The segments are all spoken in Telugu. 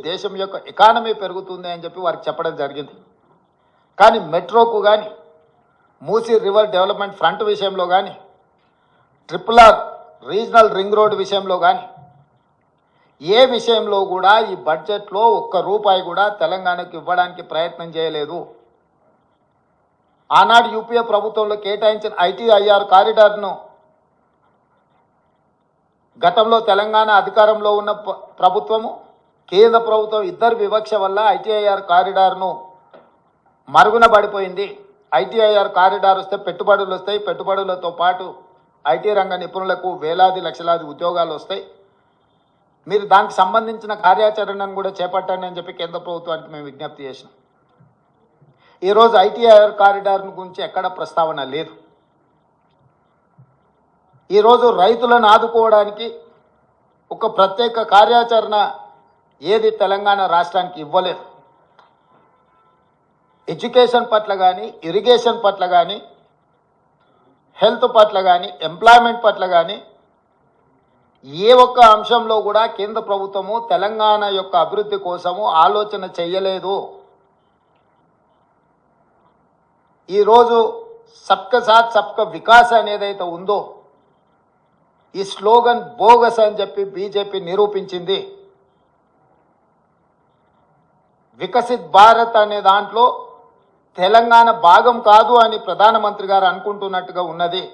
దేశం యొక్క ఎకానమీ పెరుగుతుంది అని చెప్పి వారికి చెప్పడం జరిగింది. కానీ మెట్రోకు కానీ, మూసీ రివర్ డెవలప్మెంట్ ఫ్రంట్ విషయంలో కానీ, RRR రీజనల్ రింగ్ రోడ్ విషయంలో కానీ, ఏ విషయంలో కూడా ఈ బడ్జెట్లో ఒక్క రూపాయి కూడా తెలంగాణకు ఇవ్వడానికి ప్రయత్నం చేయలేదు. ఆనాడు యూపీఏ ప్రభుత్వంలో కేటాయించిన ITIR కారిడార్ను గతంలో తెలంగాణ అధికారంలో ఉన్న ప్రభుత్వము, కేంద్ర ప్రభుత్వం ఇద్దరు వివక్ష వల్ల ITIR కారిడార్ను మరుగున పడిపోయింది. ITIR కారిడార్ వస్తే పెట్టుబడులు వస్తాయి, పెట్టుబడులతో పాటు IT రంగ నిపుణులకు వేలాది లక్షలాది ఉద్యోగాలు వస్తాయి. మీరు దానికి సంబంధించిన కార్యాచరణను కూడా చేపట్టండి అని చెప్పి కేంద్ర ప్రభుత్వానికి మేము విజ్ఞప్తి చేసినాం. ఈరోజు ITIR కారిడార్ గురించి ఎక్కడ ప్రస్తావన లేదు. ఈరోజు రైతులను ఆదుకోవడానికి ఒక ప్రత్యేక కార్యాచరణ ఏది తెలంగాణ రాష్ట్రానికి ఇవ్వలేదు. ఎడ్యుకేషన్ పట్ల కానీ, ఇరిగేషన్ పట్ల కానీ, హెల్త్ పట్ల కానీ, ఎంప్లాయ్మెంట్ పట్ల కానీ ఏ ఒక్క అంశంలో కూడా కేంద్ర ప్రభుత్వము తెలంగాణ యొక్క అభివృద్ధి కోసము ఆలోచన చేయలేదు. ఈరోజు సబ్కా సాత్ సబ్కా వికాస్ అనేదైతే ఉందో ఈ స్లోగన్ బోగస్ అని చెప్పి బీజేపీ నిరూపించింది. వికసిత్ భారత్ అనే దాంట్లో తెలంగాణ భాగం కాదు అని ప్రధానమంత్రి గారు అనుకుంటున్నట్టుగా ఉన్నది.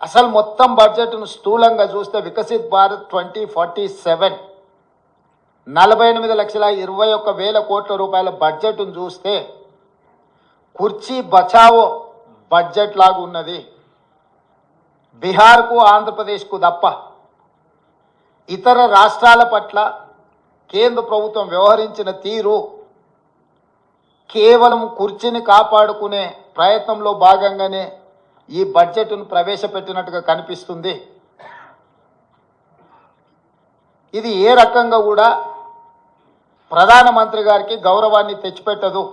అసలు మొత్తం బడ్జెట్ను స్థూలంగా చూస్తే వికసిత్ భారత్ 2047 48,21,000 కోట్ల రూపాయల బడ్జెట్ను చూస్తే కుర్చీ బచావో బడ్జెట్ లాగా ఉన్నది. బీహార్కు, ఆంధ్రప్రదేశ్కు తప్ప ఇతర రాష్ట్రాల పట్ల కేంద్ర ప్రభుత్వం వ్యవహరించిన తీరు కేవలం కుర్చీని కాపాడుకునే ప్రయత్నంలో భాగంగానే ఈ బడ్జెట్ను ప్రవేశపెట్టినట్టుగా కనిపిస్తుంది. ఇది ఏ రకంగా కూడా ప్రధానమంత్రి గారికి గౌరవాన్ని తెచ్చిపెట్టదు.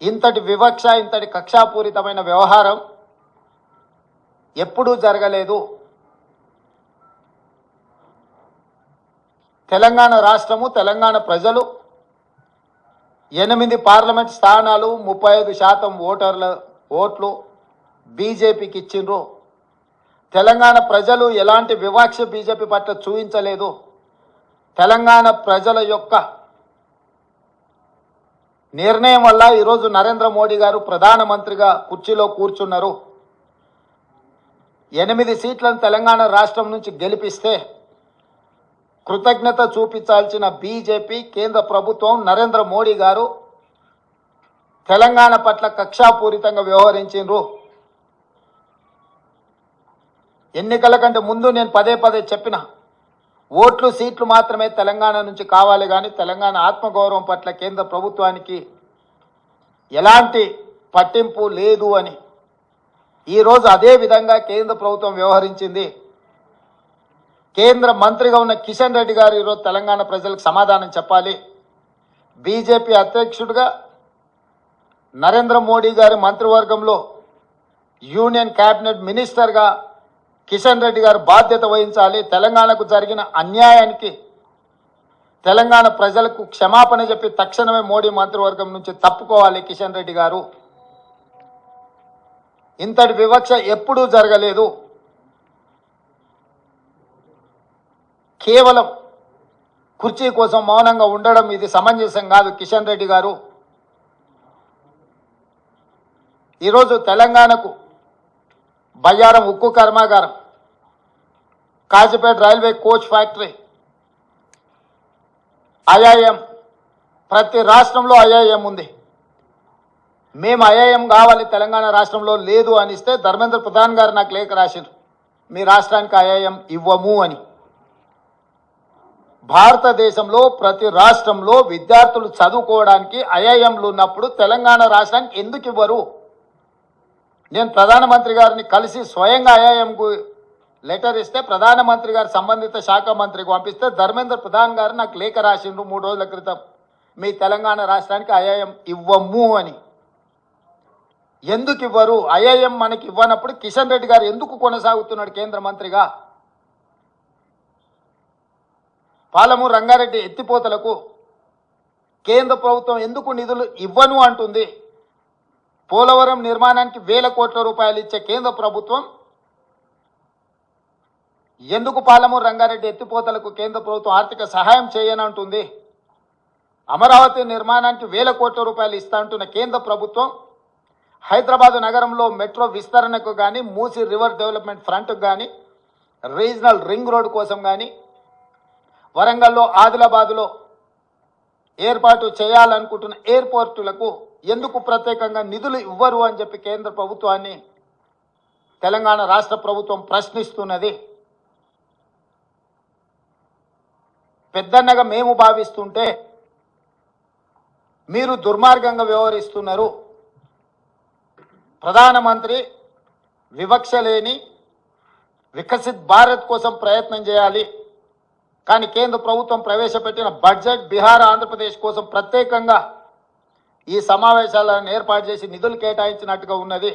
ఇంతటి వివక్ష, ఇంతటి కక్షాపూరితమైన వ్యవహారం ఎప్పుడూ జరగలేదు. తెలంగాణ రాష్ట్రము, తెలంగాణ ప్రజలు 8 పార్లమెంట్ స్థానాలు, 35% ఓట్లు బీజేపీకి ఇచ్చిండ్రు. తెలంగాణ ప్రజలు ఎలాంటి వివక్ష బీజేపీ పట్ల చూపించలేదు. తెలంగాణ ప్రజల యొక్క నిర్ణయం వల్ల ఈరోజు నరేంద్ర మోడీ గారు ప్రధానమంత్రిగా కుర్చీలో కూర్చున్నారు. 8 సీట్లను తెలంగాణ రాష్ట్రం నుంచి గెలిపిస్తే కృతజ్ఞత చూపించాల్సిన బీజేపీ, కేంద్ర ప్రభుత్వం, నరేంద్ర మోడీ గారు తెలంగాణ పట్ల కక్షాపూరితంగా వ్యవహరించారు. ఎన్నికల కంటే ముందు నేను పదే చెప్పిన ఓట్లు, సీట్లు మాత్రమే తెలంగాణ నుంచి కావాలి, కానీ తెలంగాణ ఆత్మగౌరవం పట్ల కేంద్ర ప్రభుత్వానికి ఎలాంటి పట్టింపు లేదు అని. ఈరోజు అదే విధంగా కేంద్ర ప్రభుత్వం వ్యవహరించింది. కేంద్ర మంత్రిగా ఉన్న కిషన్ రెడ్డి గారు ఈరోజు తెలంగాణ ప్రజలకు సమాధానం చెప్పాలి. బీజేపీ అధ్యక్షుడిగా నరేంద్ర మోడీ గారి మంత్రివర్గంలో యూనియన్ క్యాబినెట్ మినిస్టర్గా కిషన్ రెడ్డి గారు బాధ్యత వహించాలి. తెలంగాణకు జరిగిన అన్యాయానికి తెలంగాణ ప్రజలకు క్షమాపణ చెప్పి తక్షణమే మోడీ మంత్రివర్గం నుంచి తప్పుకోవాలి కిషన్ రెడ్డి గారు. ఇంతటి వివక్ష ఎప్పుడూ జరగలేదు. కేవలం కుర్చీ కోసం మౌనంగా ఉండడం ఇది సమంజసం కాదు. కిషన్ రెడ్డి గారు ఈరోజు తెలంగాణకు బయ్యారం ఉక్కు కర్మాగారం, Kazipet railway coach factory, IIM, ప్రతి రాష్ట్రంలో IIM ఉంది. మేము IIM కావాలి, తెలంగాణ రాష్ట్రంలో లేదు అని ఇస్తే ధర్మేంద్ర ప్రధాన్ గారు నాకు లేఖ రాశారు, మీ రాష్ట్రానికి IIM ఇవ్వము అని. భారతదేశంలో ప్రతి రాష్ట్రంలో విద్యార్థులు చదువుకోవడానికి IIMలు ఉన్నప్పుడు తెలంగాణ రాష్ట్రానికి ఎందుకు ఇవ్వరు? నేను ప్రధానమంత్రి గారిని కలిసి స్వయంగా IIMకు లెటర్ ఇస్తే ప్రధానమంత్రి గారు సంబంధిత శాఖ మంత్రికి పంపిస్తే ధర్మేంద్ర ప్రధాన్ గారు నాకు లేఖ రాసిండ్రు 3 రోజుల క్రితం, మీ తెలంగాణ రాష్ట్రానికి IIM ఇవ్వము అని. ఎందుకు ఇవ్వరు? IIM మనకి ఇవ్వనప్పుడు కిషన్ రెడ్డి గారు ఎందుకు కొనసాగుతున్నాడు కేంద్ర మంత్రిగా? పాలమూరు రంగారెడ్డి ఎత్తిపోతలకు కేంద్ర ప్రభుత్వం ఎందుకు నిధులు ఇవ్వను అంటుంది? పోలవరం నిర్మాణానికి వేల కోట్ల రూపాయలు ఇచ్చే కేంద్ర ప్రభుత్వం ఎందుకు పాలమూరు రంగారెడ్డి ఎత్తిపోతలకు కేంద్ర ప్రభుత్వం ఆర్థిక సహాయం చేయనంటుంది? అమరావతి నిర్మాణానికి వేల కోట్ల రూపాయలు ఇస్తా అంటున్న కేంద్ర ప్రభుత్వం హైదరాబాద్ నగరంలో మెట్రో విస్తరణకు కానీ, మూసీ రివర్ డెవలప్మెంట్ ఫ్రంట్కు కానీ, రీజనల్ రింగ్ రోడ్ కోసం కానీ, వరంగల్లో, ఆదిలాబాద్లో ఏర్పాటు చేయాలనుకుంటున్న ఎయిర్పోర్టులకు ఎందుకు ప్రత్యేకంగా నిధులు ఇవ్వరు అని చెప్పి కేంద్ర ప్రభుత్వాన్ని తెలంగాణ రాష్ట్ర ప్రభుత్వం ప్రశ్నిస్తున్నది. పెద్దన్నగా మేము భావిస్తుంటే మీరు దుర్మార్గంగా వ్యవహరిస్తున్నారు. ప్రధానమంత్రి వివక్ష లేని వికసిత్ భారత్ కోసం ప్రయత్నం చేయాలి. కానీ కేంద్ర ప్రభుత్వం ప్రవేశపెట్టిన బడ్జెట్ బీహార్, ఆంధ్రప్రదేశ్ కోసం ప్రత్యేకంగా ఈ సమావేశాలను ఏర్పాటు చేసి నిధులు కేటాయించినట్టుగా ఉన్నది.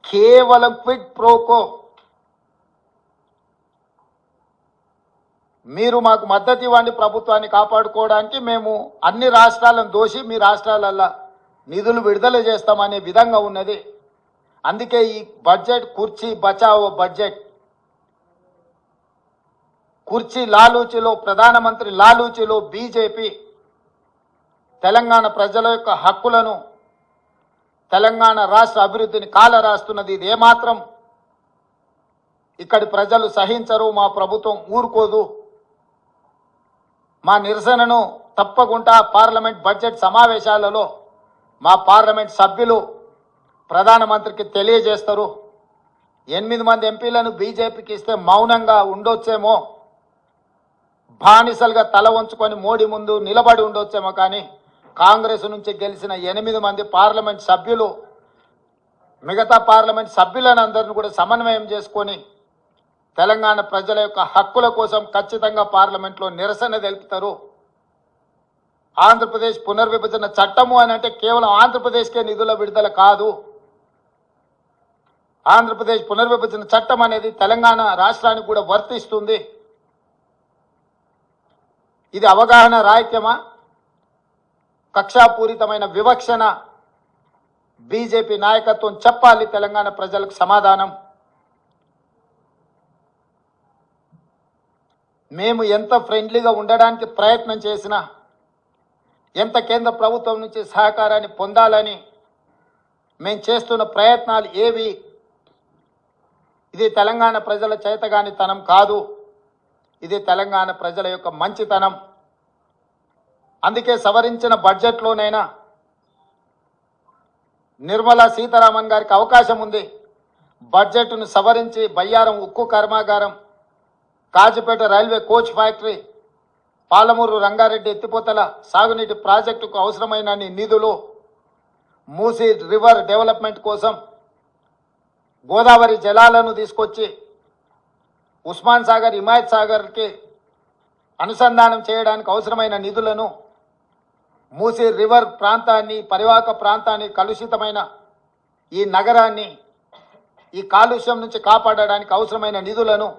కేవలం క్విడ్ ప్రోకో. మీరు మాకు మద్దతు ఇవ్వండి, ప్రభుత్వాన్ని కాపాడుకోవడానికి మేము అన్ని రాష్ట్రాలను దోషి మీ రాష్ట్రాలల్లో నిధులు విడుదల చేస్తామనే విధంగా ఉన్నది. అందుకే ఈ బడ్జెట్ కుర్చీ బచావో బడ్జెట్. కుర్చీ లాలూచిలో, ప్రధానమంత్రి లాలూచిలో బీజేపీ తెలంగాణ ప్రజల యొక్క హక్కులను, తెలంగాణ రాష్ట్ర అభివృద్ధిని కాలరాస్తున్నది. ఇది ఏమాత్రం ఇక్కడి ప్రజలు సహించరు. మా ప్రభుత్వం ఊరుకోదు. మా నిరసనను తప్పకుండా పార్లమెంట్ బడ్జెట్ సమావేశాలలో మా పార్లమెంట్ సభ్యులు ప్రధానమంత్రికి తెలియజేస్తారు. 8 మంది ఎంపీలను బీజేపీకి ఇస్తే మౌనంగా ఉండొచ్చేమో, బానిసలుగా తల వంచుకొని మోడీ ముందు నిలబడి ఉండొచ్చేమో, కానీ కాంగ్రెస్ నుంచి గెలిచిన 8 మంది పార్లమెంట్ సభ్యులు మిగతా పార్లమెంట్ సభ్యులను అందరిని కూడా సమన్వయం చేసుకొని తెలంగాణ ప్రజల యొక్క హక్కుల కోసం ఖచ్చితంగా పార్లమెంట్లో నిరసన తెలుపుతారు. ఆంధ్రప్రదేశ్ పునర్విభజన చట్టము అని అంటే కేవలం ఆంధ్రప్రదేశ్కే నిధుల విడుదల కాదు. ఆంధ్రప్రదేశ్ పునర్విభజన చట్టం అనేది తెలంగాణ రాష్ట్రానికి కూడా వర్తిస్తుంది. ఇది అవగాహన రాహిత్యమా, కక్షాపూరితమైన వివక్షణ? బీజేపీ నాయకత్వం చెప్పాలి తెలంగాణ ప్రజలకు సమాధానం. మేము ఎంత ఫ్రెండ్లీగా ఉండడానికి ప్రయత్నం చేసినా, ఎంత కేంద్ర ప్రభుత్వం నుంచి సహకారాన్ని పొందాలని మేము చేస్తున్న ప్రయత్నాలు ఏవి ఇది తెలంగాణ ప్రజల చేతగానితనం కాదు. ఇది తెలంగాణ ప్రజల యొక్క మంచితనం. అందుకే సవరించిన బడ్జెట్లోనైనా నిర్మలా సీతారామన్ గారికి అవకాశం ఉంది. బడ్జెట్ను సవరించి బయ్యారం ఉక్కు కర్మాగారం, Kazipet railway coach factory, Palamuru Rangareddy ఎత్తిపోతల సాగునీటి ప్రాజెక్టుకు అవసరమైన నిధులు, మూసీ రివర్ డెవలప్మెంట్ కోసం గోదావరి జలాలను తీసుకొచ్చి ఉస్మాన్ సాగర్, హిమాయత్ సాగర్కి అనుసంధానం చేయడానికి అవసరమైన నిధులను, మూసీ రివర్ ప్రాంతాన్ని, పరివాహక ప్రాంతాన్ని, కలుషితమైన ఈ నగరాన్ని ఈ కాలుష్యం నుంచి కాపాడడానికి అవసరమైన నిధులను